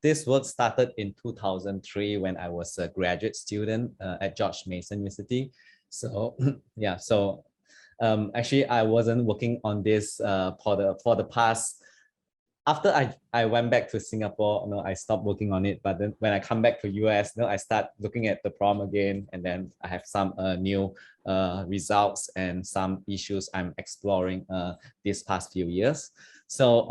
this work started in 2003 when I was a graduate student at George Mason University. So yeah, so actually I wasn't working on this for the past. After I went back to Singapore, I stopped working on it. But then when I come back to US, I start looking at the problem again, and then I have some new results and some issues I'm exploring these past few years. So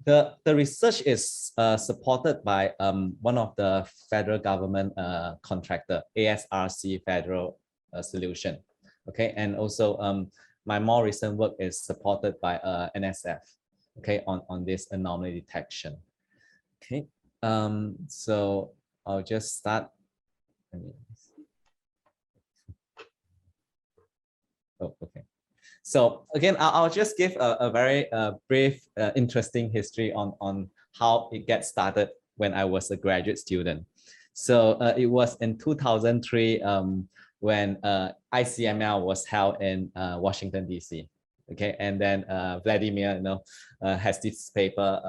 the research is supported by one of the federal government contractor, ASRC Federal Solution. Okay, and also my more recent work is supported by NSF. Okay, on this anomaly detection. Okay, so I'll just start. Oh, okay. So again, I'll just give a very brief, interesting history on how it gets started when I was a graduate student. So it was in 2003 when ICML was held in Washington, DC. Okay, and then Vladimir, has this paper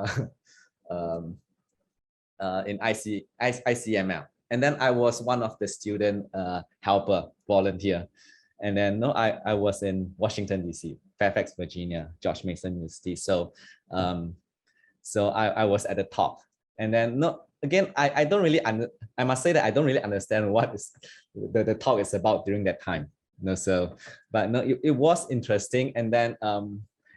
in ICML, and then I was one of the student helper volunteer, and then I was in Washington DC, Fairfax, Virginia, George Mason University. So so I was at the top, and then again I don't really I must say that I don't really understand what is the talk is about during that time. So but it was interesting. And then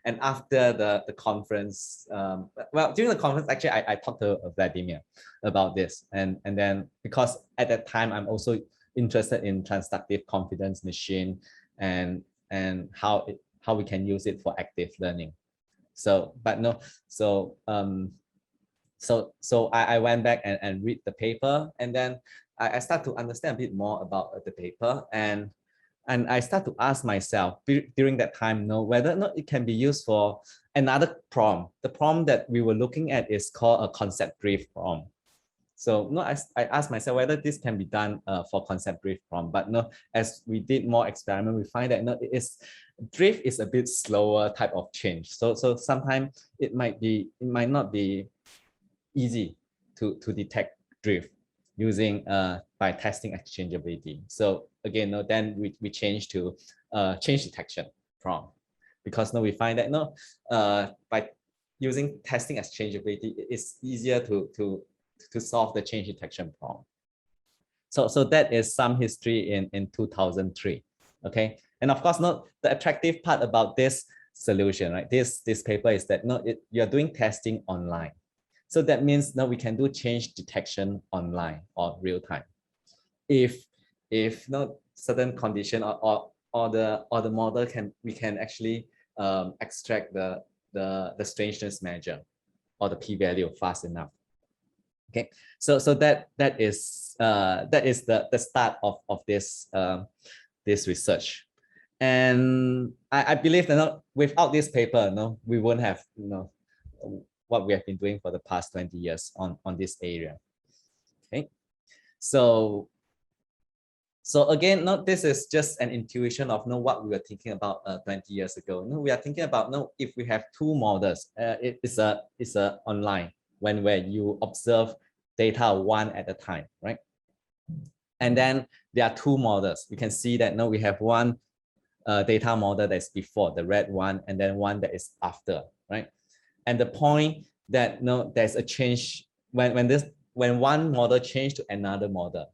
and after the conference, well, during the conference, actually, I talked to Vladimir about this. And then because at that time, I'm also interested in transductive confidence machine and how we can use it for active learning. So, but so so I went back and read the paper, and then I start to understand a bit more about the paper, and I start to ask myself during that time, whether it can be used for another problem. The problem that we were looking at is called a concept drift problem. So I asked myself whether this can be done for concept drift problem. But as we did more experiment, we find that drift is a bit slower type of change. So sometimes it might not be easy to detect drift using by testing exchangeability. So again, then we change to change detection problem, because we find that by using testing exchangeability, it's easier to solve the change detection problem. So that is some history in 2003. Okay, and of course, the attractive part about this solution, right? This paper is that you're doing testing online. So that means now we can do change detection online or real time. If certain condition or the model we can actually extract the strangeness measure or the p-value fast enough. Okay, so that is the start of this this research, and I believe that without this paper, we won't have what we have been doing for the past 20 years on this area. Okay, so again, this is just an intuition of what we were thinking about 20 years ago. We are thinking about if we have two models, it's a online where you observe data one at a time, right? And then there are two models. You can see that now we have one data model that's before, the red one, and then one that is after, right? And the point that there's a change when one model change to another model,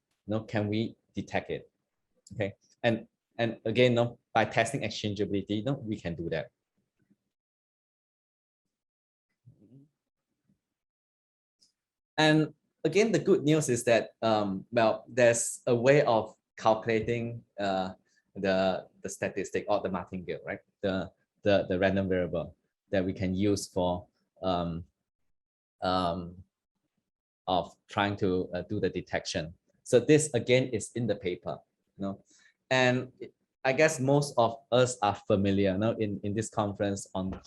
can we detect it? Okay, and again, by testing exchangeability, we can do that. And again, the good news is that well, there's a way of calculating the statistic or the Martingale, right? The random variable that we can use for of trying to do the detection. So this again is in the paper, and I guess most of us are familiar in this conference on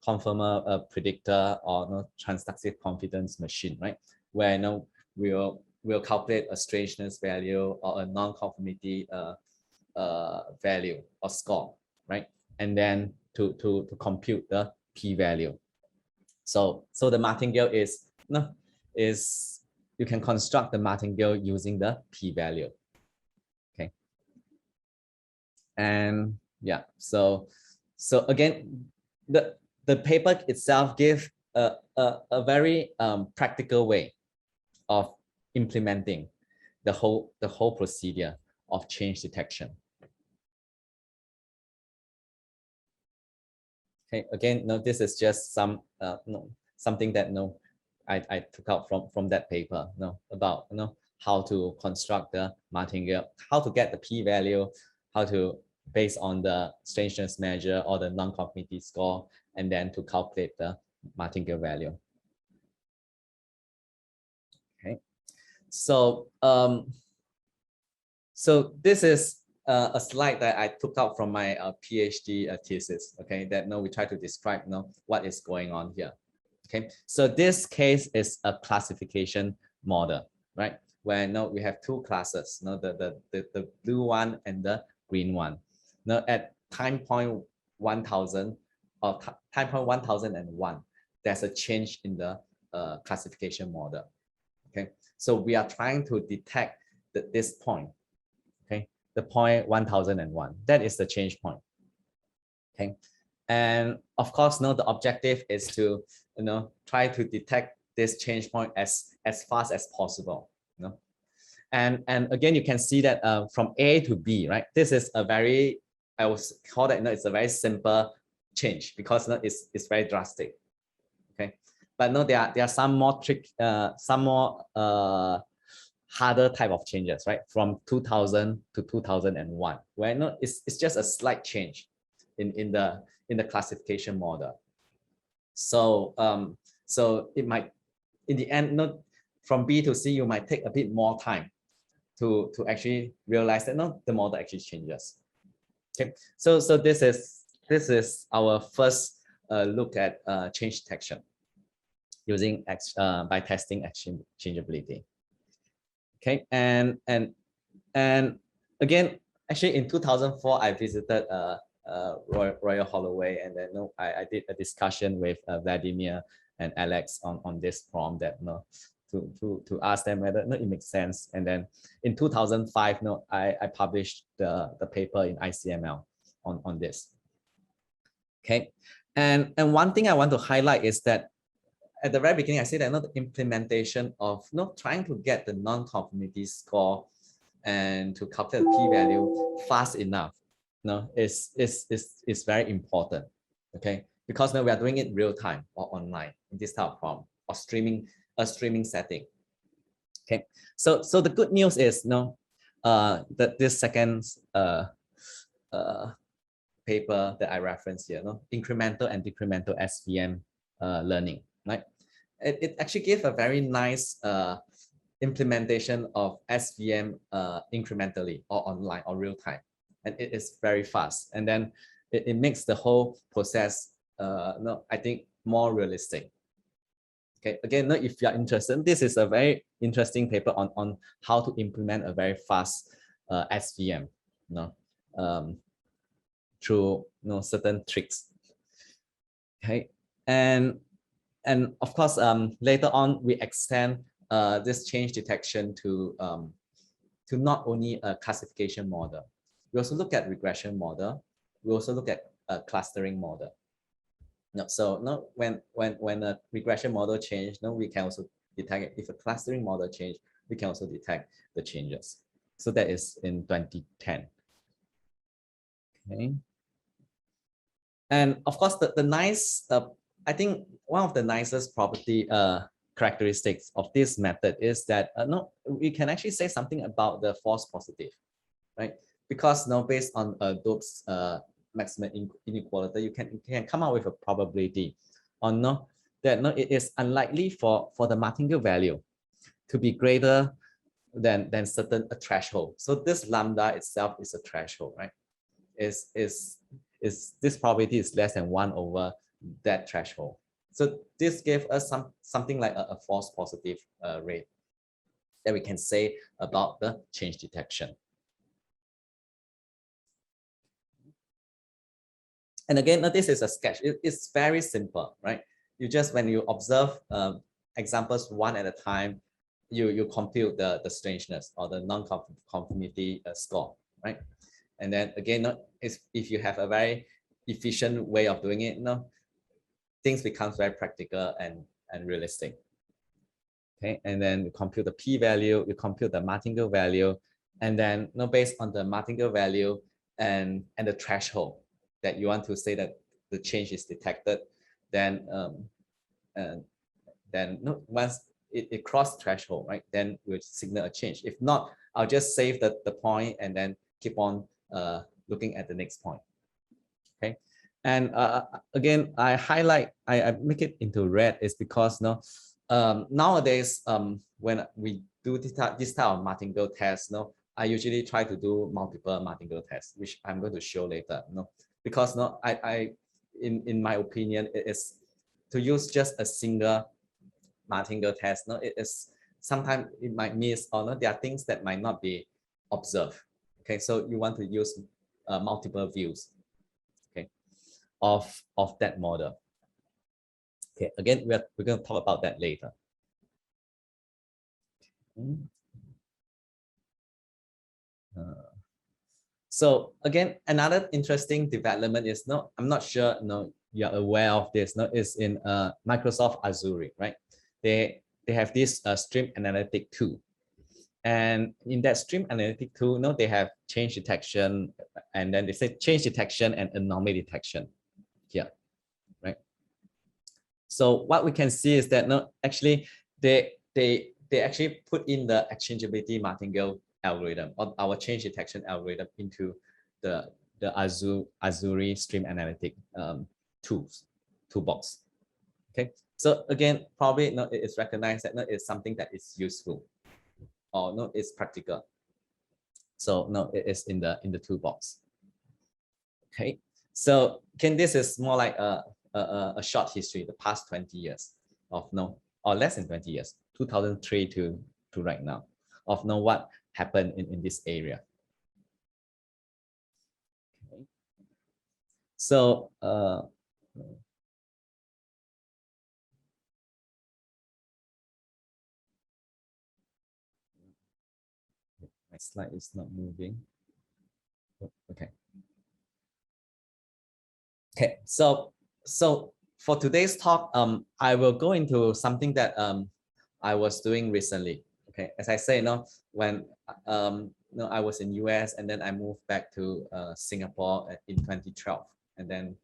conformal predictor or transductive confidence machine, right? Where we'll calculate a strangeness value or a non-conformity value or score, right? And then to compute the p-value. So the Martingale is is you can construct the martingale using the p-value. Okay. And yeah, so again, the paper itself gives a very practical way of implementing the whole procedure of change detection. Okay, again, no, this is just some something that I took out from that paper, about how to construct the martingale, how to get the p-value, how to based on the strangeness measure or the non-conformity score, and then to calculate the martingale value. Okay, so so this is a slide that I took out from my PhD thesis. Okay, that we try to describe what is going on here. Okay, so this case is a classification model, right? Where we have two classes, the blue one and the green one. Now at time point 1000 or time point 1001, there's a change in the classification model. Okay, so we are trying to detect this point. Okay, the point 1001, that is the change point. Okay, and of course, the objective is to try to detect this change point as fast as possible. And again, you can see that from A to B, right? This is a very, I would call that it's a very simple change because it's very drastic. Okay, but there are some more harder type of changes, right? From 2000 to 2001, where it's just a slight change in the classification model. So so it might, in the end, from B to C, you might take a bit more time to actually realize that the model actually changes. Okay, so this is our first look at change detection using by testing exchangeability. Okay, and again, actually in 2004, I visited Royal Holloway, and then I did a discussion with Vladimir and Alex on this problem that to ask them whether it makes sense. And then in 2005, I published the paper in ICML on this. Okay, and one thing I want to highlight is that at the very beginning, I said that the implementation of trying to get the non-conformity score and to calculate the p-value fast enough is very important. Okay, because we are doing it real time or online in this type of problem or a streaming setting. Okay, so the good news is that this second paper that I referenced here, incremental and decremental SVM learning, right? It actually gave a very nice implementation of SVM incrementally or online or real time, and it is very fast. And then it makes the whole process, I think, more realistic. Okay, again, if you are interested, this is a very interesting paper on how to implement a very fast SVM, through certain tricks. Okay, and of course, later on we extend this change detection to not only a classification model. We also look at regression model. We also look at a clustering model. So when a regression model change, we can also detect it. If a clustering model change, we can also detect the changes. So that is in 2010. Okay. And of course, the nice, I think one of the nicest property characteristics of this method is that we can actually say something about the false positive, right? Because based on Doob's maximum inequality, you can come out with a probability on that it is unlikely for the Martingale value to be greater than certain a threshold. So this lambda itself is a threshold, right? Is this probability is less than 1 over that threshold. So this gave us something like a false positive rate that we can say about the change detection. And again, this is a sketch. It's very simple, right? You just, when you observe examples one at a time, you compute the strangeness or the non-conformity score, right? And then again, if you have a very efficient way of doing it, things becomes very practical and realistic. Okay, and then you compute the p-value, you compute the Martingale value, and then based on the Martingale value and the threshold that you want to say that the change is detected, then once it cross threshold, right, then we'll signal a change. If not, I'll just save the point and then keep on looking at the next point. Okay, and again, I make it into red is because nowadays when we do this type of Martingale test, I usually try to do multiple Martingale tests, which I'm going to show later. Because in my opinion, it is to use just a single Martingale test. It is sometimes it might miss, or there are things that might not be observed. Okay, so you want to use multiple views, okay, of that model. Okay, again, we're going to talk about that later. So again, another interesting development is I'm not sure you're aware of this. Is in Microsoft Azure, right? They have this stream analytic tool, and in that stream analytic tool, they have change detection, and then they say change detection and anomaly detection here, right? So what we can see is that actually they actually put in the exchangeability Martingale algorithm or our change detection algorithm into the Azure stream analytic toolbox. Okay, so again, probably it is recognized that it's something that is useful or it's practical. So it is in the toolbox. Okay, so this is more like a short history, the past 20 years of or less than 20 years, 2003 to right now, of what happened in this area. Okay. So my slide is not moving. Okay. Okay, so for today's talk, I will go into something that I was doing recently. Okay, as I say, when I was in US and then I moved back to Singapore in 2012, and then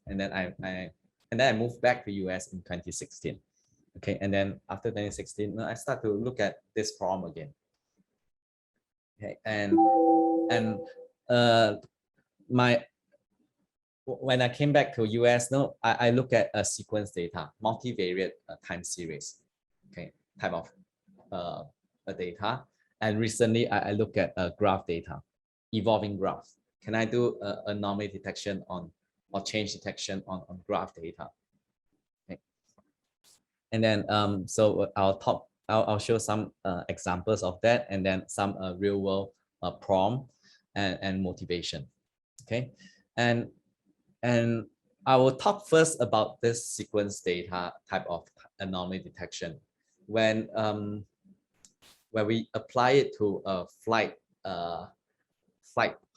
I moved back to US in 2016. Okay, and then after 2016, I start to look at this problem again. Okay, and when I came back to US, I look at a sequence data, multivariate time series, okay, type of data. And recently, I look at graph data, evolving graphs. Can I do anomaly detection or change detection on graph data? Okay. And then so I'll show some examples of that, and then some real world prompt and motivation. Okay, and I will talk first about this sequence data type of anomaly detection when we apply it to a flight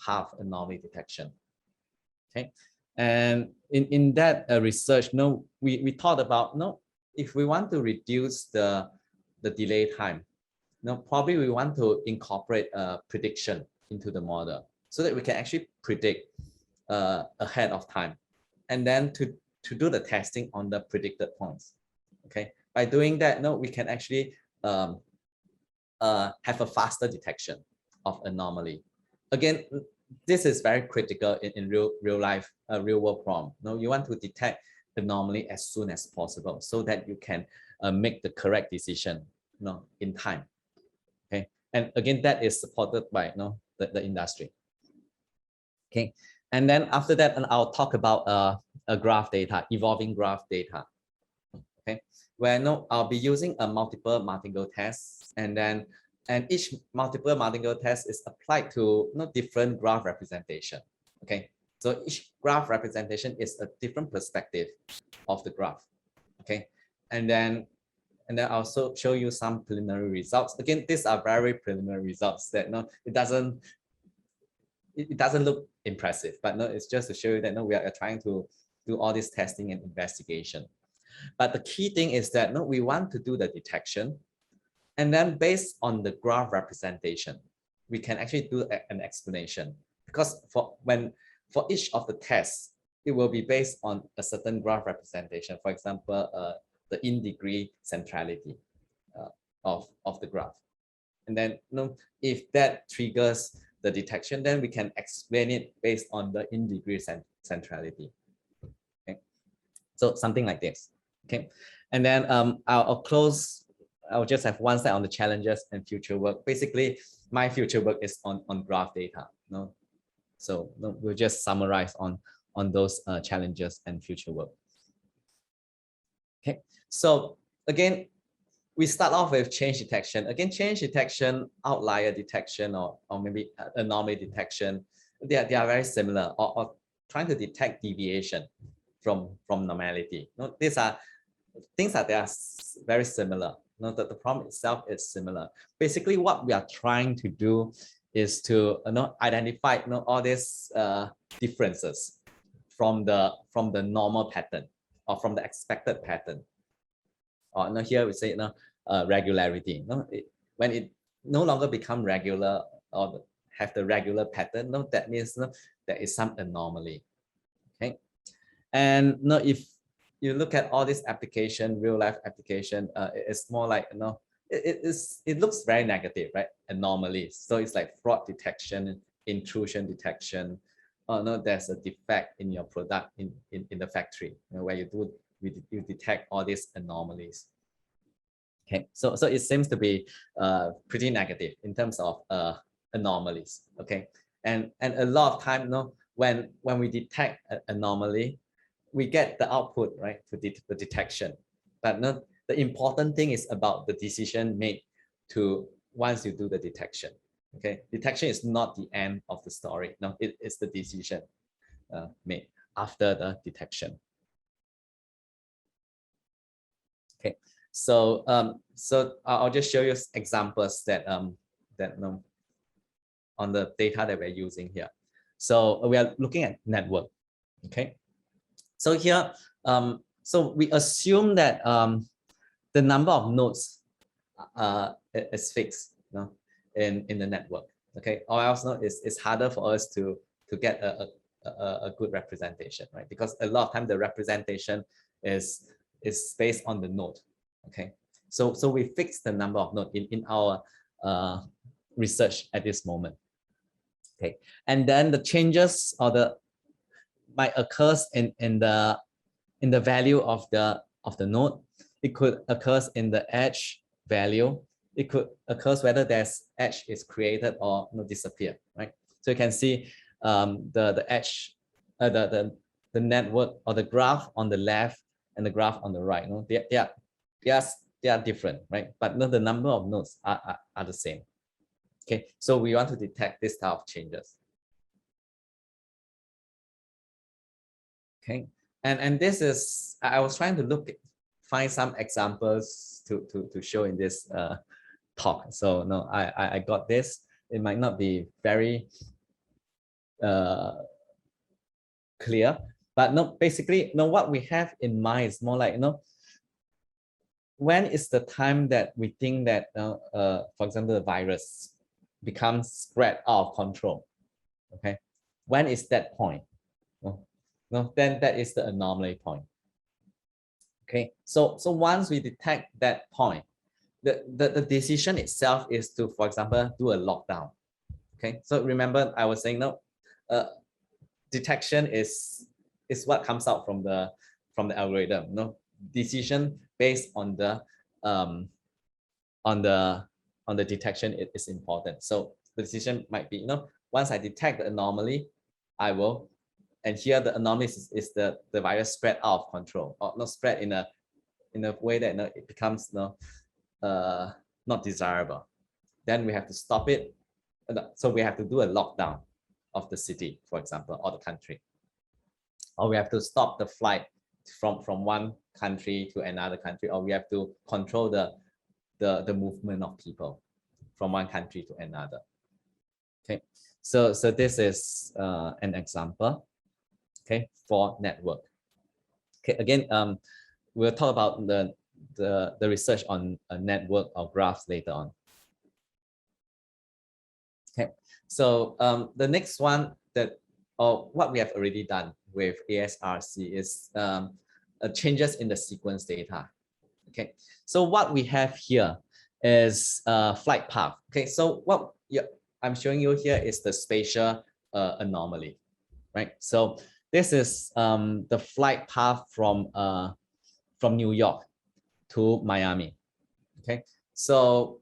path anomaly detection. Okay, and in that research, we thought about if we want to reduce the delay time, probably we want to incorporate a prediction into the model so that we can actually predict ahead of time, and then to do the testing on the predicted points. Okay, by doing that, we can actually have a faster detection of anomaly. Again, this is very critical in real life, real world problem. You want to detect anomaly as soon as possible so that you can make the correct decision in time. Okay, and again, that is supported by the industry. Okay, and then after that, I'll talk about a graph data, evolving graph data. Okay, where I'll be using a multiple Martingale tests, and each multiple Martingale test is applied to different graph representation. Okay, so each graph representation is a different perspective of the graph. Okay, and then and then I'll also show you some preliminary results. Again, these are very preliminary results that no, it doesn't look impressive, but no, it's just to show you that no, we are trying to do all this testing and investigation. But the key thing is that no, we want to do the detection, and then based on the graph representation, we can actually do an explanation, because for each of the tests, it will be based on a certain graph representation. For example, the in-degree centrality of the graph. And then if that triggers the detection, then we can explain it based on the in-degree centrality. Okay, so something like this. Okay, and then I'll close. I'll just have one slide on the challenges and future work. Basically, my future work is on graph data. So we'll just summarize on those challenges and future work. Okay, so again, we start off with change detection. Again, change detection, outlier detection, or maybe anomaly detection, they are very similar, or trying to detect deviation from normality. These are things that they are very similar. The problem itself is similar. Basically, what we are trying to do is to identify all these differences from the normal pattern or from the expected pattern. Or here we say regularity. When it no longer become regular or have the regular pattern, that means there is some anomaly. Okay, and if you look at all this application, real life application, it's more like it looks very negative, right? Anomalies. So it's like fraud detection, intrusion detection. There's a defect in your product in the factory, where you detect all these anomalies. Okay, so it seems to be pretty negative in terms of anomalies. Okay, and a lot of time, when we detect an anomaly, we get the output, right, to the detection. But the important thing is about the decision made to once you do the detection. Okay, detection is not the end of the story. No, it is the decision made after the detection. Okay, so I'll just show you examples that on the data that we're using here. So we are looking at network. Okay, so here, so we assume that the number of nodes is fixed, in the network. Okay, or else it's harder for us to get a good representation, right? Because a lot of time the representation is based on the node. Okay, so we fix the number of nodes in our research at this moment. Okay, and then the changes or might occurs in the value of the node. It could occurs in the edge value. It could occurs whether there's edge is created or disappear, right? So you can see the edge, the network or the graph on the left and the graph on the right. They are different, right? But the number of nodes are the same. Okay, so we want to detect this type of changes. Okay, and this is, I was trying to find some examples to show in this talk. So I got this. It might not be very clear, but basically what we have in mind is more like when is the time that we think that for example the virus becomes spread out of control. Okay, when is that point? Then that is the anomaly point. Okay, so once we detect that point, the decision itself is to, for example, do a lockdown. Okay, so remember I was saying detection is what comes out from the algorithm. Decision based on the detection is important. So the decision might be, once I detect the anomaly, I will. And here the anomaly is the virus spread out of control, or not spread in a way that it becomes not desirable. Then we have to stop it. So we have to do a lockdown of the city, for example, or the country. Or we have to stop the flight from one country to another country, or we have to control the movement of people from one country to another. Okay, so this is an example, okay, for network. Okay, again, we'll talk about the research on a network or graphs later on. Okay, so the next one that, or what we have already done with ASRC is changes in the sequence data. Okay, so what we have here is flight path. Okay, so what I'm showing you here is the spatial anomaly, right? So this is the flight path from New York to Miami. Okay, so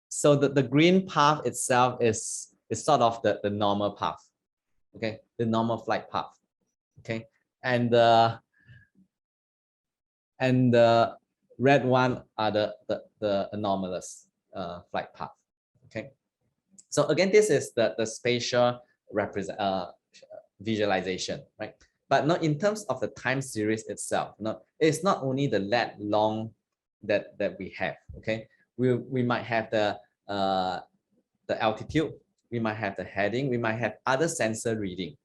the green path itself is sort of the normal path. Okay, the normal flight path. Okay, and the red one are the anomalous flight path. Okay, so again, this is the spatial visualization, right? But not in terms of the time series itself. No, it's not only the lat long that we have. Okay, we might have the altitude, we might have the heading, we might have other sensor reading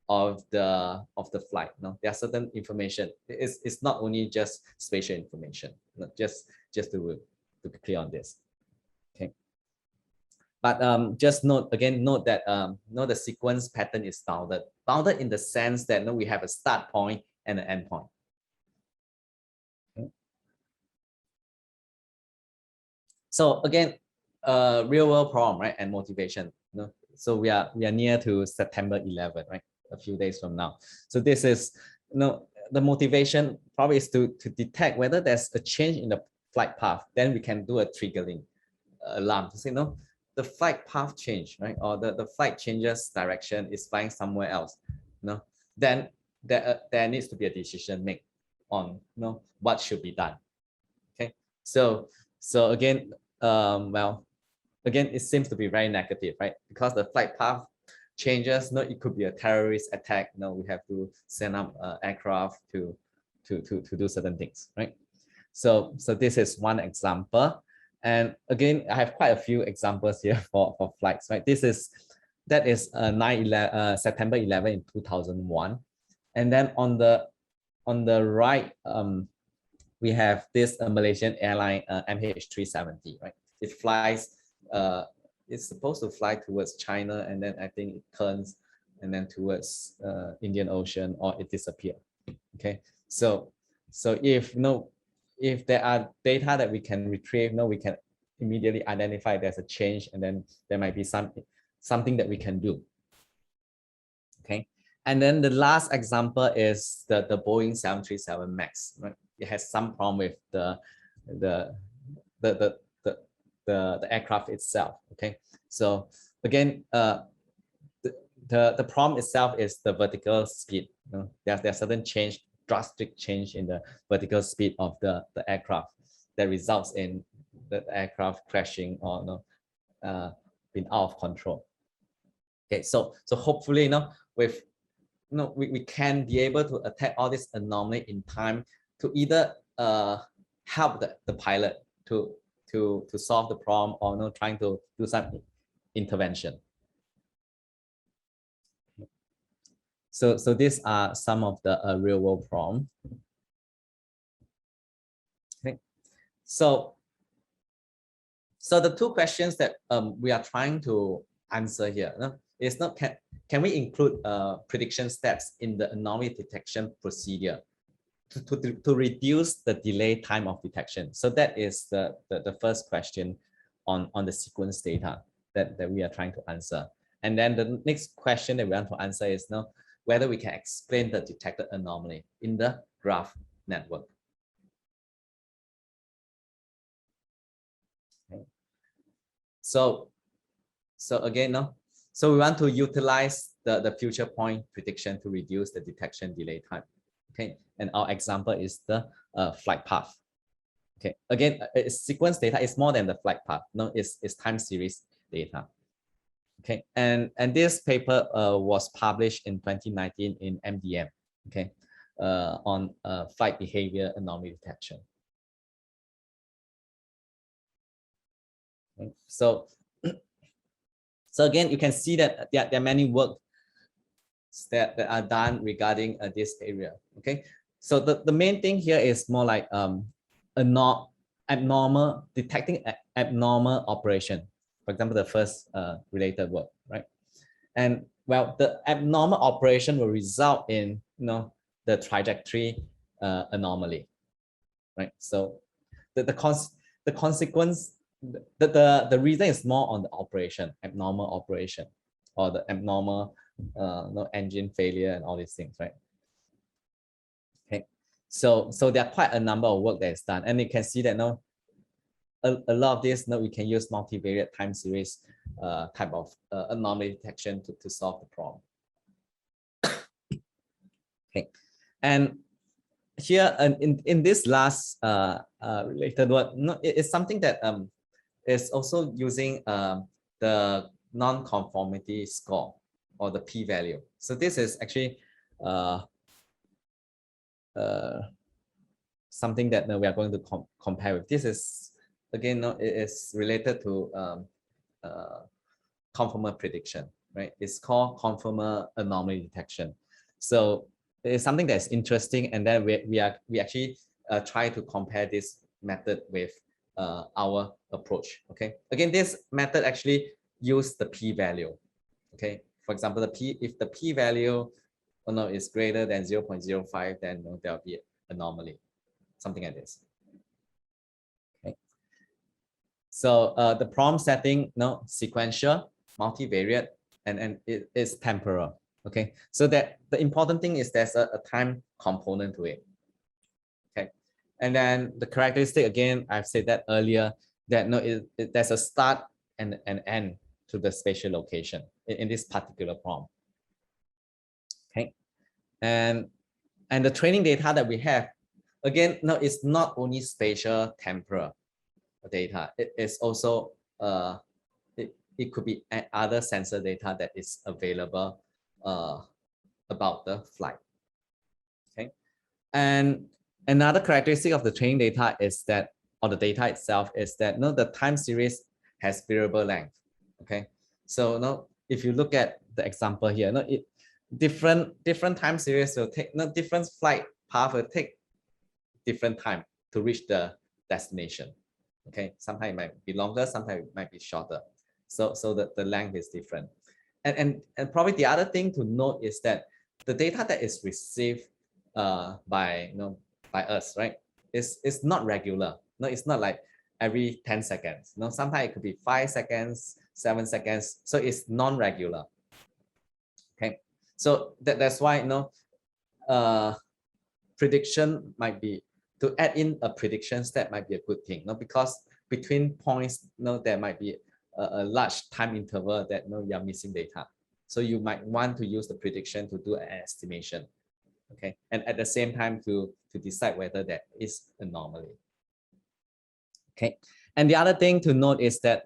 of the flight. No, there are certain information. It's not only just spatial information. No, just to be clear on this. Okay. But just note that the sequence pattern is bounded in the sense that we have a start point and an end point. Okay. So again, real world problem, right, and motivation. So we are near to September 11, right, a few days from now. So this is the motivation probably is to detect whether there's a change in the flight path. Then we can do a triggering alarm to say the flight path change, right, or the flight changes direction, is flying somewhere else. Then there needs to be a decision made on what should be done. Okay, so again, well, again, it seems to be very negative, right? Because the flight path changes, it could be a terrorist attack. We have to send up aircraft to do certain things, right? So this is one example. And again, I have quite a few examples here for flights, right? That is September 11 in 2001. And then on the right, we have this Malaysian airline MH370, right? It flies, it's supposed to fly towards China, and then I think it turns and then towards Indian Ocean, or it disappears. Okay, so if there are data that we can retrieve, we can immediately identify there's a change, and then there might be something that we can do. Okay, and then the last example is the Boeing 737 MAX, right? It has some problem with the aircraft itself. Okay, so again, the problem itself is the vertical speed. There's certain drastic change in the vertical speed of the aircraft that results in the aircraft crashing or being out of control. Okay, so hopefully with we can be able to attack all this anomaly in time to either help the pilot to solve the problem, or trying to do some intervention. So these are some of the real world problems. Okay, so the two questions that we are trying to answer here is can we include prediction steps in the anomaly detection procedure to reduce the delay time of detection? So that is the first question on the sequence data that we are trying to answer. And then the next question that we want to answer is whether we can explain the detected anomaly in the graph network. Okay. So again, so we want to utilize the future point prediction to reduce the detection delay time. Okay, and our example is the flight path. Okay, again, sequence data is more than the flight path. It's time series data. Okay, and this paper was published in 2019 in MDM. okay, on flight behavior anomaly detection. Okay. So again, you can see that there are many work that are done regarding this area. Okay, so the main thing here is more like abnormal detecting abnormal operation. For example, the first related work, right? And well, the abnormal operation will result in the trajectory anomaly, right? So the consequence, the reason is more on the operation, abnormal operation, or the abnormal engine failure and all these things, right? Okay, so there are quite a number of work that is done, and you can see that now a lot of this we can use multivariate time series type of anomaly detection to solve the problem. Okay, and here in this last related work, it's something that is also using the non-conformity score, or the p-value. So this is actually something that we are going to compare with. This is again it is related to conformal prediction, right? It's called conformal anomaly detection. So it's something that's interesting, and then we actually try to compare this method with our approach. Okay, again, this method actually use the p-value. Okay, for example, if the p-value is greater than 0.05, then there will be anomaly, something like this. Okay, so the problem setting, sequential, multivariate, and it is temporal. Okay, so that the important thing is there's a time component to it. Okay, and then the characteristic, again, I've said that earlier, that there's a start and an end to the spatial location in this particular problem. Okay, and the training data that we have, again, it's not only spatial temporal data. It is also it could be other sensor data that is available about the flight. Okay, and another characteristic of the training data is that, or the data itself, is that the time series has variable length. Okay, so if you look at the example here, different time series will take different flight path will take different time to reach the destination. Okay, sometimes it might be longer, sometimes it might be shorter. So the length is different. And probably the other thing to note is that the data that is received by us, right, is not regular. It's not like every 10 seconds. Sometimes it could be 5 seconds, 7 seconds. So it's non-regular. Okay, so that's why prediction might be, to add in a prediction step might be a good thing, because between points, there might be a large time interval that you are missing data. So you might want to use the prediction to do an estimation. Okay, and at the same time to decide whether there is anomaly. Okay, and the other thing to note is that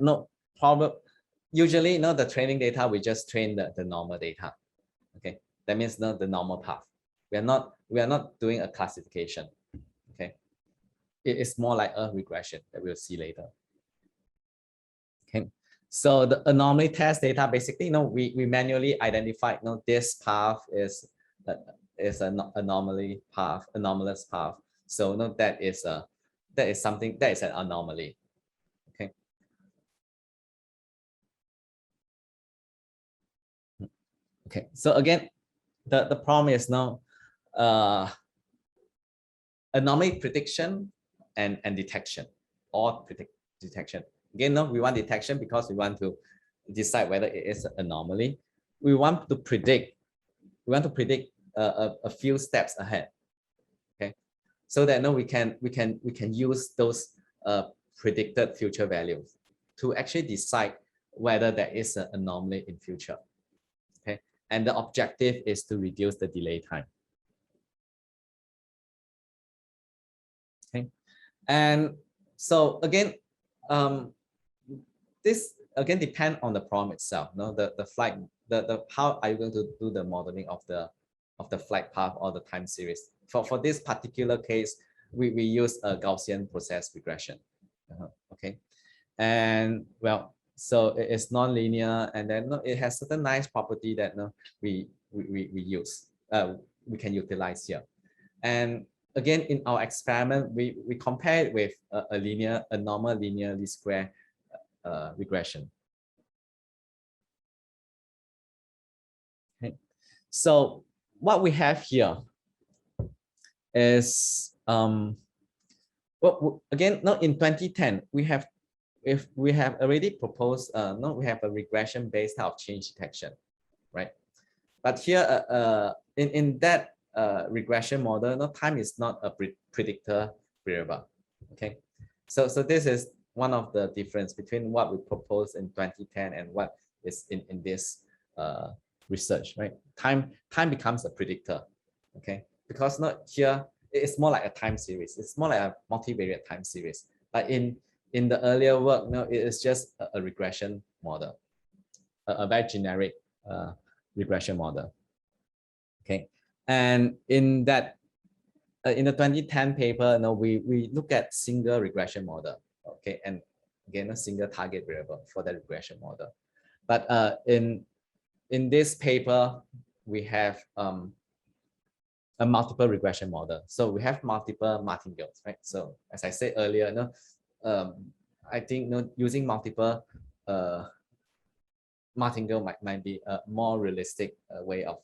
usually the training data, we just train the normal data. Okay, that means the normal path. We are not doing a classification. Okay, it is more like a regression that we'll see later. Okay, so the anomaly test data, basically, we manually identify this path is an anomalous path. So that is something that is an anomaly. Okay. Okay. So again, the problem is now anomaly prediction and detection, or detection. Again, we want detection because we want to decide whether it is an anomaly. We want to predict. We want to predict a few steps ahead. Okay, so that we can use those predicted future values to actually decide whether there is an anomaly in future. Okay, and the objective is to reduce the delay time. Okay, and so again, this again depends on the problem itself. The flight, how are you going to do the modeling of the of the flight path or the time series. For this particular case, we use a Gaussian process regression. Okay, and well, so it's non-linear, and then it has certain nice property that we use, we can utilize here. And again, in our experiment, we compare it with a normal linear least square regression. Okay. So what we have here is well, again, in 2010 we have already proposed we have a regression based type of change detection, right? But here in that regression model, time is not a predictor variable. Okay, so this is one of the difference between what we proposed in 2010 and what is in this research, right? Time becomes a predictor. Okay, because here it's more like a time series. It's more like a multivariate time series. But in the earlier work, it is just a regression model, a very generic regression model. Okay, and in that in the 2010 paper, we look at single regression model. Okay, and again a single target variable for that regression model. But in this paper, we have a multiple regression model. So we have multiple martingales, right? So as I said earlier, I think using multiple martingale might be a more realistic way of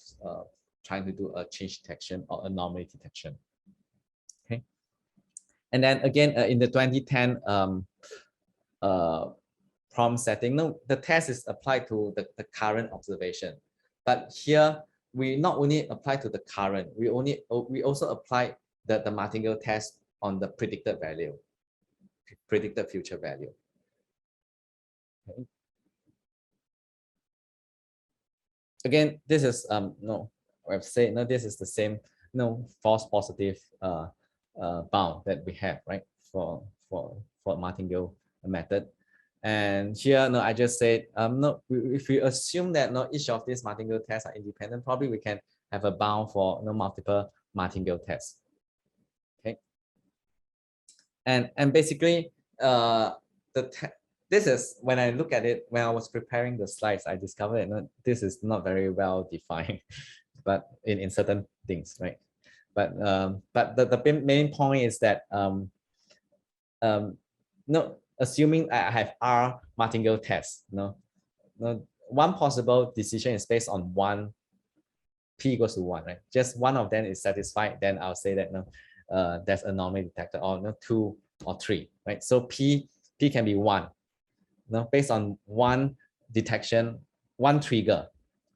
trying to do a change detection or anomaly detection. Okay, and then again in the 2010 prompt setting, the test is applied to the current observation, but here we not only apply to the current, we also apply the Martingale test on the predicted value, predicted future value. Okay. Again, this is I've said this is the same false positive bound that we have, right, for Martingale method. And here, I just said, if we assume that each of these Martingale tests are independent, probably we can have a bound for multiple Martingale tests. Okay. And basically, this is when I look at it, when I was preparing the slides, I discovered this is not very well defined, but in certain things, right? But the main point is that assuming I have R Martingale tests, one possible decision is based on one, P equals to 1, right? Just one of them is satisfied, then I'll say that there's anomaly detected, or 2 or 3, right? So P can be 1, based on one detection, one trigger,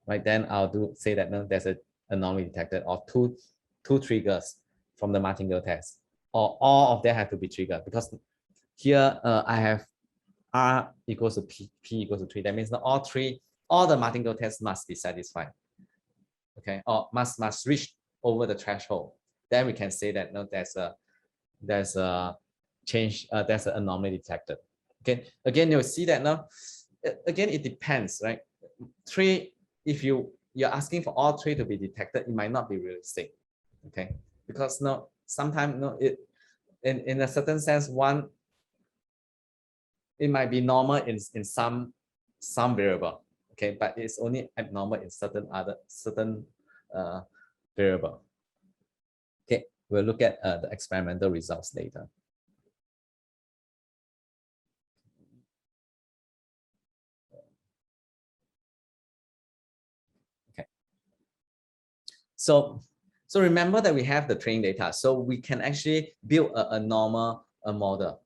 right? Then I'll say that there's an anomaly detected, or two triggers from the Martingale test, or all of them have to be triggered, because here I have R equals to P equals to 3. That means all the Martingale tests must be satisfied. Okay, or must reach over the threshold. Then we can say that there's a change, there's an anomaly detected. Okay, again you'll see that again it depends, right? 3, if you're asking for all 3 to be detected, it might not be realistic. Okay, because sometimes it in a certain sense, one, it might be normal in some variable, okay, but it's only abnormal in certain variable. Okay, we'll look at the experimental results later. Okay, so remember that we have the training data, so we can actually build a normal model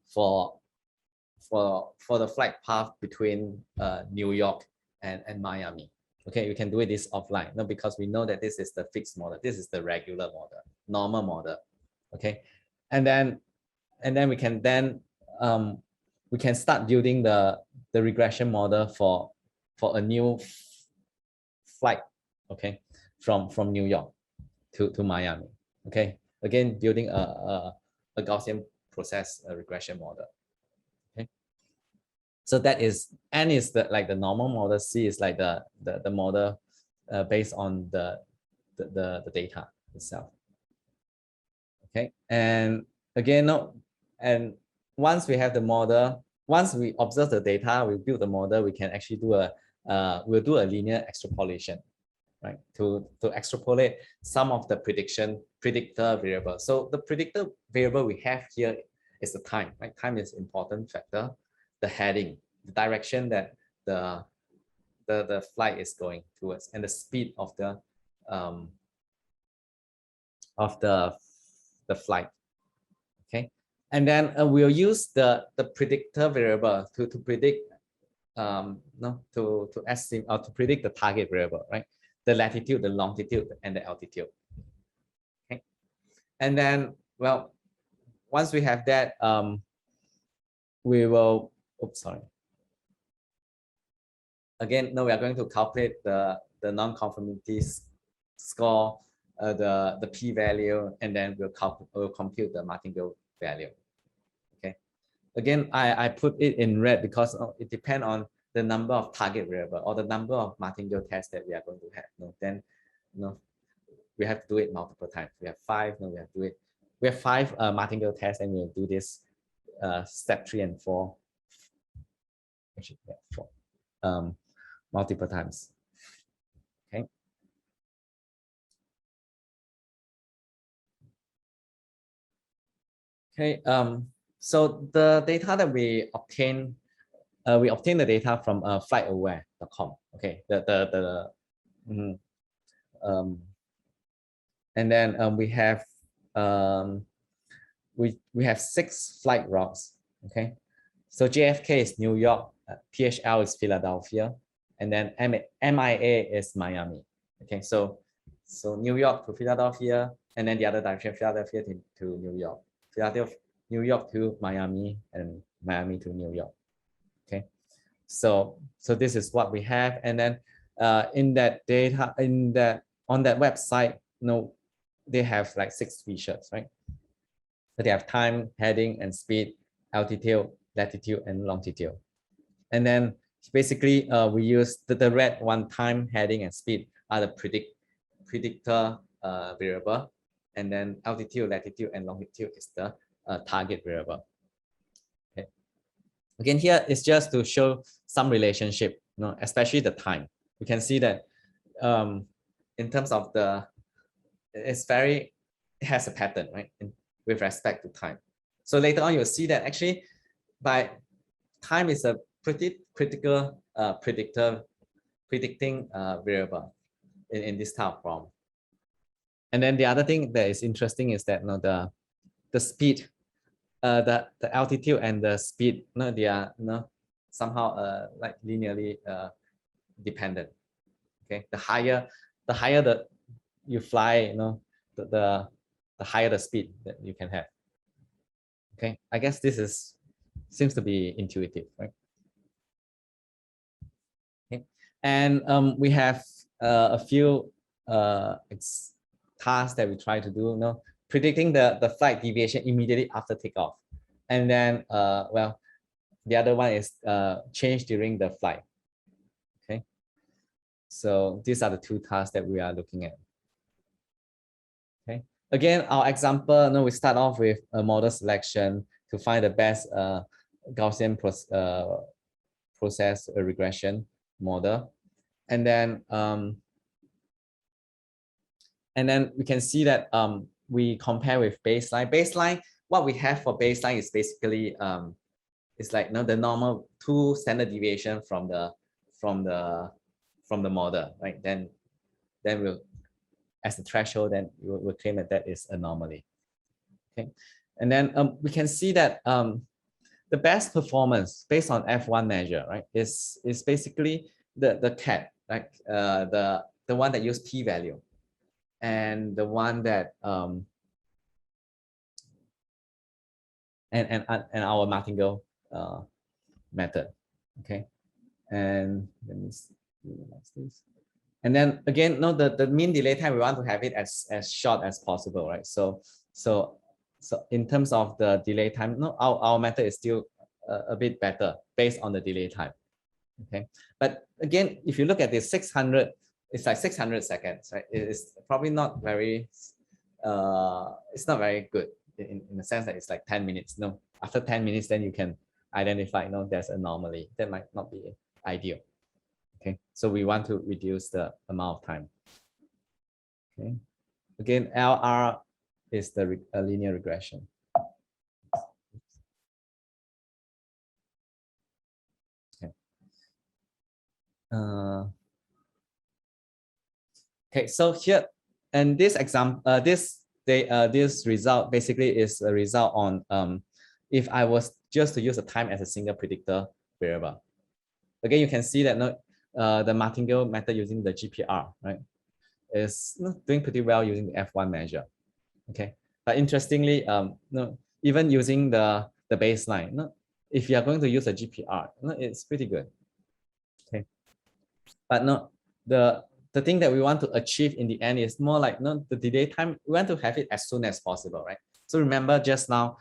for the flight path between New York and Miami. Okay, we can do this offline, because we know that this is the fixed model, this is the regular model, normal model. Okay, and then we can start building the regression model for a new flight, okay, from New York to Miami. Okay, again building a Gaussian process regression model. So that is, N is like the normal model, C is like the model based on the the data itself. Okay, and again, no, and once we have the model, once we observe the data, we build the model, we can actually do we'll do a linear extrapolation, right? To extrapolate some of the predictor variable. So the predictor variable we have here is the time, right? Time is important factor, the heading, the direction that the flight is going towards, and the speed of the flight. Okay, and then we'll use the predictor variable to predict to estimate or to predict the target variable, right? The latitude, the longitude, and the altitude. Okay, and then, well, once we have that, we will, oops, sorry. Again, no, we are going to calculate the non-conformity score, the p-value, and then we'll compute the Martingale value. Okay, again, I put it in red because it depends on the number of target variable or the number of Martingale tests that we are going to have. No, then, no, we have to do it multiple times. We have 5. No, we have to do it. We have 5 Martingale tests, and we'll do this step 3 and 4. Actually, yeah, 4. Multiple times. Okay. Okay. So the data that we obtain the data from flightaware.com. Okay. And then we have we have 6 flight routes. Okay. So JFK is New York, THL is Philadelphia, and then MIA is Miami. Okay, so New York to Philadelphia, and then the other direction, Philadelphia to New York, Philadelphia, New York to Miami, and Miami to New York. Okay, so this is what we have, and then in that data, on that website, they have like 6 features, right? So they have time, heading, and speed, altitude, latitude, and longitude, and then basically we use the red one, time, heading, and speed are the predictor variable, and then altitude, latitude, and longitude is the target variable. Okay, again, here it's just to show some relationship, especially the time. We can see that in terms of it has a pattern, right, with respect to time. So later on, you'll see that actually by time is a pretty critical predicting variable in this type of problem. And then the other thing that is interesting is that the speed, the altitude and the speed, they are somehow like linearly dependent. Okay, the higher that you fly, the higher the speed that you can have. Okay, I guess this seems to be intuitive, right? Okay, and we have a few tasks that we try to do. Predicting the flight deviation immediately after takeoff, and then well, the other one is change during the flight. Okay, so these are the 2 tasks that we are looking at. Okay, again, our example, we start off with a model selection to find the best Gaussian process regression model, and then we can see that we compare with baseline. Baseline, what we have for baseline is basically it's like the normal 2 standard deviation from the model, right? Then we'll, as the threshold, then we'll claim that is anomaly. Okay, and then we can see that the best performance based on F1 measure, right, is basically the CAT, like the one that use p-value, and the one that and our Martingale method. Okay, and let me see this. And then again, the mean delay time, we want to have it as short as possible, right? So in terms of the delay time, our method is still a bit better based on the delay time. Okay, but again, if you look at the 600 it's like 600 seconds, right? It's probably not very, it's not very good in the sense that it's like 10 minutes. No, after 10 minutes, then you can identify, there's anomaly. That might not be ideal. Okay, so we want to reduce the amount of time. Okay, again, LR is the linear regression. Okay. Okay, so here, and this example, this result basically is a result on if I was just to use the time as a single predictor variable. Again, you can see that the Martingale method using the GPR, right, is doing pretty well using the F1 measure. Okay, but interestingly, even using the baseline, if you are going to use a GPR, it's pretty good. Okay, but the thing that we want to achieve in the end is more like the delay time. We want to have it as soon as possible, right? So remember just now,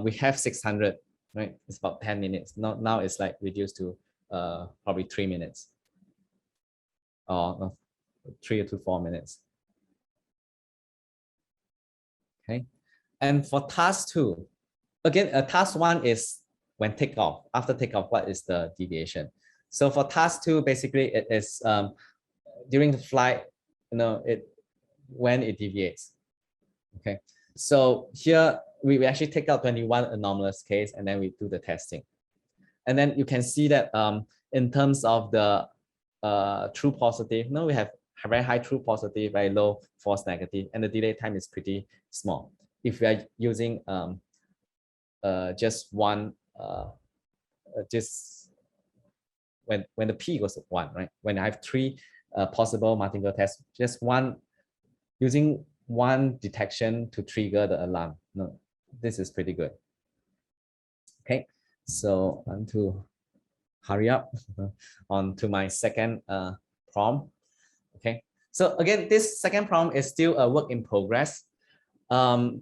we have 600, right? It's about 10 minutes. Now it's like reduced to probably 3 minutes or 3 to 4 minutes. Okay, and for task 2, again, task 1 is when takeoff. After takeoff, what is the deviation? So for task 2, basically it is during the flight, when it deviates. Okay, so here we actually take out 21 anomalous case and then we do the testing. And then you can see that in terms of the true positive, we have very high true positive, very low false negative, and the delay time is pretty small. If we are using just one, just when the p equals 1, right? When I have 3 possible Martingale tests, just using one detection to trigger the alarm. This is pretty good. Okay, so I want to hurry up on to my second prompt. Okay, so again, this second prompt is still a work in progress.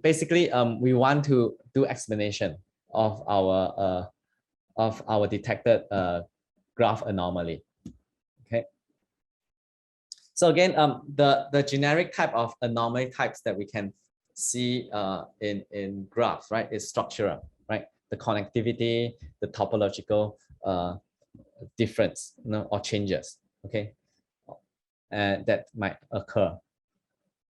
Basically, we want to do explanation of our detected graph anomaly. Okay, so again, the generic type of anomaly types that we can see in graphs, right, is structural, right? The connectivity, the topological difference, or changes, okay, and that might occur.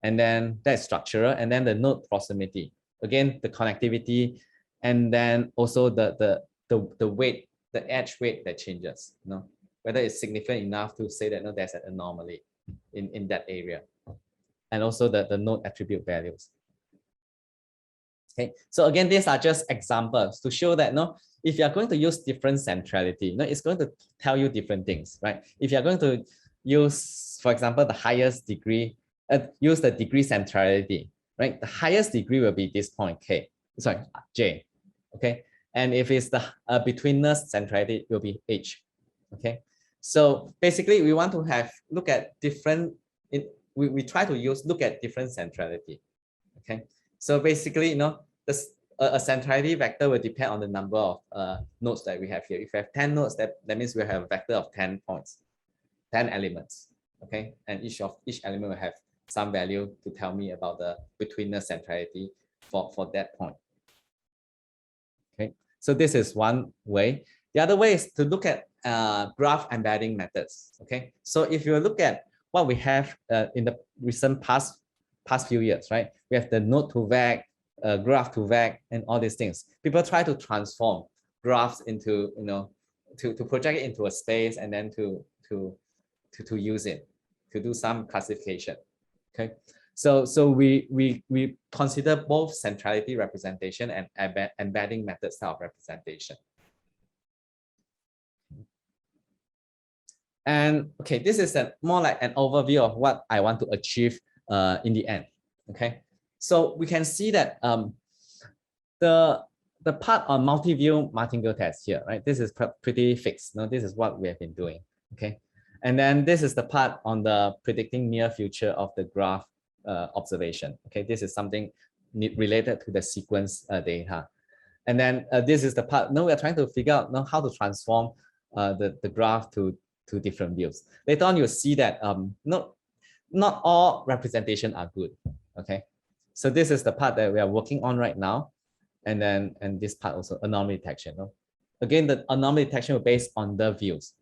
And then that's structural, and then the node proximity, again, the connectivity, and then also the weight, the edge weight that changes, whether it's significant enough to say that there's an anomaly in that area, and also the node attribute values. Okay, so again, these are just examples to show that if you are going to use different centrality, it's going to tell you different things, right? If you are going to use, for example, the highest degree, use the degree centrality, right? The highest degree will be this point J, okay? And if it's the betweenness centrality, it will be H, okay? So basically, we want to look at different, we try to look at different centrality, okay? So basically, a centrality vector will depend on the number of nodes that we have here. If we have 10 nodes, that means we have a vector of 10 points, 10 elements, okay? And each element will have some value to tell me about the betweenness centrality for that point. Okay, so this is one way. The other way is to look at graph embedding methods. Okay, so if you look at what we have in the recent past few years, right? We have the node to vec, graph to vec, and all these things. People try to transform graphs into, to project it into a space and then to use it to do some classification. Okay, so we consider both centrality representation and embedding method style of representation. And okay, this is more like an overview of what I want to achieve in the end. Okay, so we can see that the part on multi-view Martingale test here, right? This is pretty fixed. This is what we have been doing. Okay, and then this is the part on the predicting near future of the graph observation. Okay, this is something related to the sequence data. And then this is the part, we are trying to figure out how to transform the graph to two different views. Later on, you'll see that not all representation are good. Okay, so this is the part that we are working on right now, and this part also anomaly detection. No? Again, the anomaly detection will be based on the views.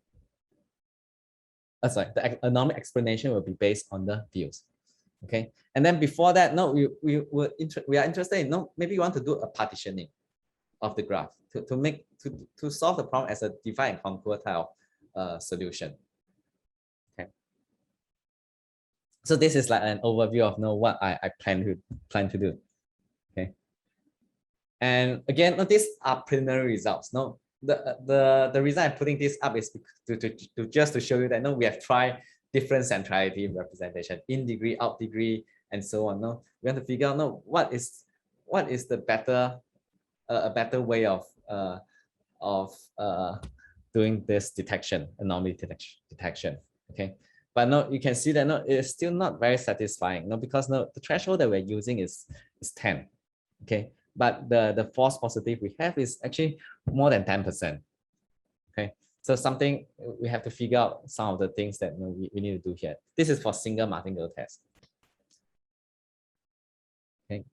Sorry, the anomaly explanation will be based on the views. Okay, and then before that, no, we are interested in, no, maybe you want to do a partitioning of the graph to solve the problem as a divide and conquer type of solution. Okay, so this is like an overview of what I plan to do. Okay, and again, these are preliminary results. No, the reason I'm putting this up is to just to show you that we have tried different centrality representation, in degree, out degree, and so on. No, we have to figure out what is the better a better way of doing this detection, anomaly detection. Okay, but no, you can see that it is still not very satisfying. No, because the threshold that we're using is 10. Okay, but the false positive we have is actually more than 10%. Okay, so something we have to figure out some of the things that we need to do here. This is for single Martingale test. Okay,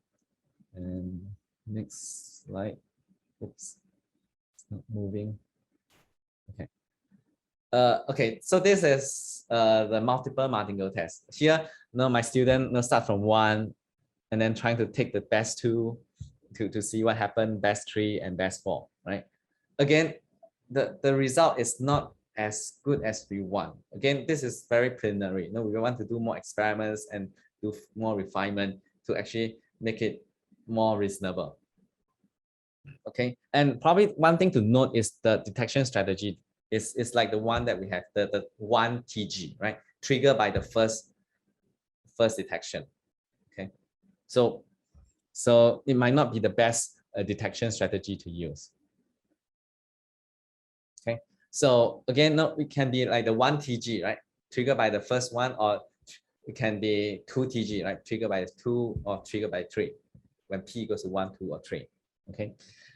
and next slide. Oops, it's not moving. Okay. Okay, so this is the multiple Martingale test. Here, my student start from 1 and then trying to take the best 2 to see what happened, best 3 and best 4, right? Again, the result is not as good as we want. Again, this is very preliminary. We want to do more experiments and do more refinement to actually make it more reasonable. Okay, and probably one thing to note is the detection strategy is like the one that we have, the 1 TG, right? Triggered by the first detection. Okay, so it might not be the best detection strategy to use. Okay, so again, it can be like the 1 TG, right? Triggered by the first one, or it can be 2 TG, right? Triggered by 2 or triggered by 3 when P goes to 1, 2, or 3. Okay,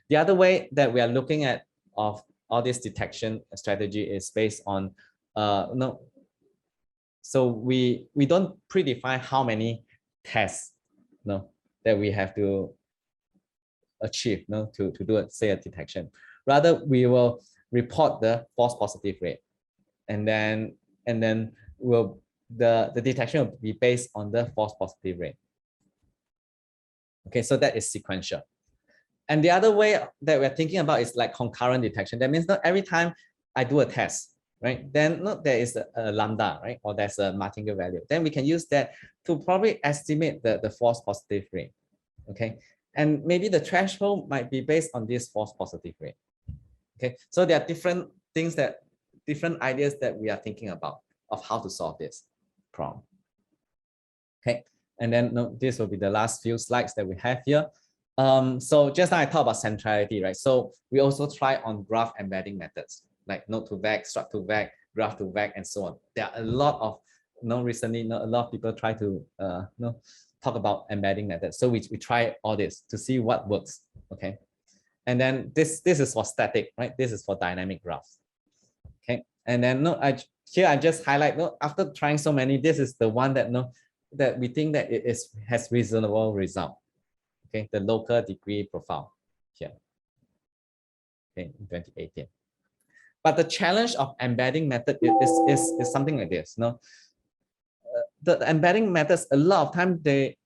the other way that we are looking at of all this detection strategy is based on so we don't predefine how many tests that we have to achieve to do say a detection. Rather, we will report the false positive rate, and then the detection will be based on the false positive rate. Okay, so that is sequential. And the other way that we're thinking about is like concurrent detection. That means not every time I do a test, right, then there is a lambda, right, or there's a Martingale value. Then we can use that to probably estimate the false positive rate. Okay, and maybe the threshold might be based on this false positive rate. Okay, so there are different ideas that we are thinking about of how to solve this problem. Okay, and then this will be the last few slides that we have here. So just now I talked about centrality, right? So we also try on graph embedding methods like node to vec, struct to vec, graph to vec, and so on. There are a lot of recently a lot of people try to talk about embedding methods. So we try all this to see what works. Okay, and then this is for static, right? This is for dynamic graphs. Okay, and then here I just highlight after trying so many, this is the one that that we think that it has reasonable result. Okay, the local degree profile here. Okay, in 2018. But the challenge of embedding method is something like this. The embedding methods, a lot of time they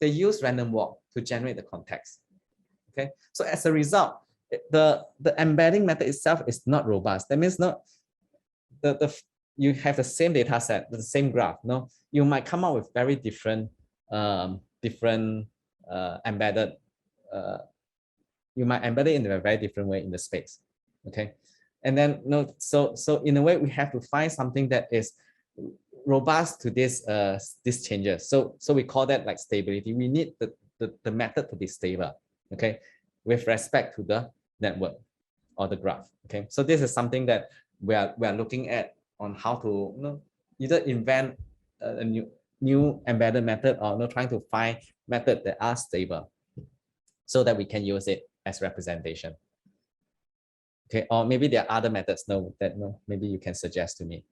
use random walk to generate the context. Okay, so as a result, the embedding method itself is not robust. That means you have the same data set, the same graph. You might come up with very different embedded. You might embed it in a very different way in the space. Okay, and then so in a way we have to find something that is robust to these changes. So we call that like stability. We need the method to be stable. Okay, with respect to the network or the graph. Okay, so this is something that we are looking at on how to either invent a new embedded method or trying to find methods that are stable so that we can use it as representation. Okay, or maybe there are other methods maybe you can suggest to me.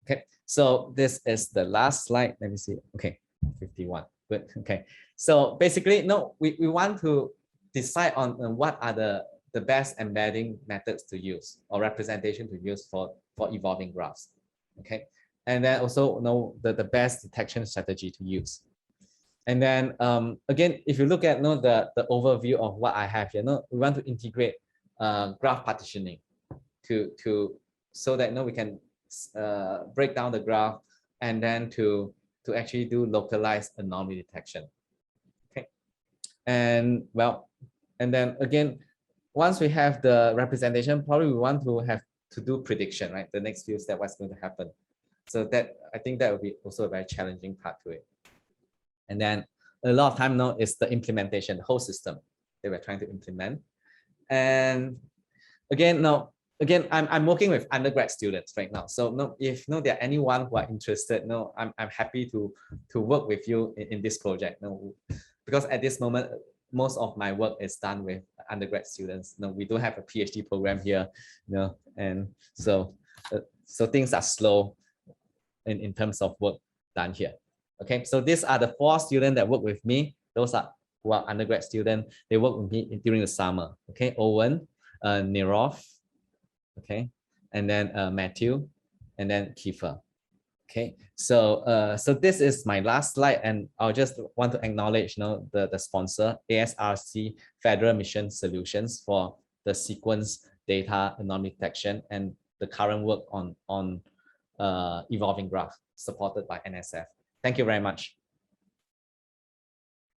Okay, so this is the last slide. Let me see. Okay, 51. Good. Okay, so basically, no, we want to decide on what are the best embedding methods to use or representation to use for evolving graphs. Okay, and then also know the best detection strategy to use. And then again, if you look at the overview of what I have here, we want to integrate graph partitioning so that we can break down the graph and then to actually do localized anomaly detection. Okay, and well, and then again, once we have the representation, probably we want to have to do prediction, right? The next few steps, what's going to happen. So that I think that would be also a very challenging part to it. And then a lot of time now is the implementation, the whole system that we're trying to implement. And again, I'm working with undergrad students right now. So if there are anyone who are interested, I'm happy to work with you in this project. Because at this moment, most of my work is done with undergrad students. We don't have a PhD program here, and so things are slow in terms of work done here. Okay, so these are the 4 students that work with me. Those are who are undergrad students. They work with me during the summer. Okay, Owen, Nirov, okay, and then Matthew, and then Kiefer. Okay, so so this is my last slide, and I'll just want to acknowledge the sponsor, ASRC Federal Mission Solutions, for the sequence data anomaly detection and the current work on evolving graph supported by NSF. Thank you very much.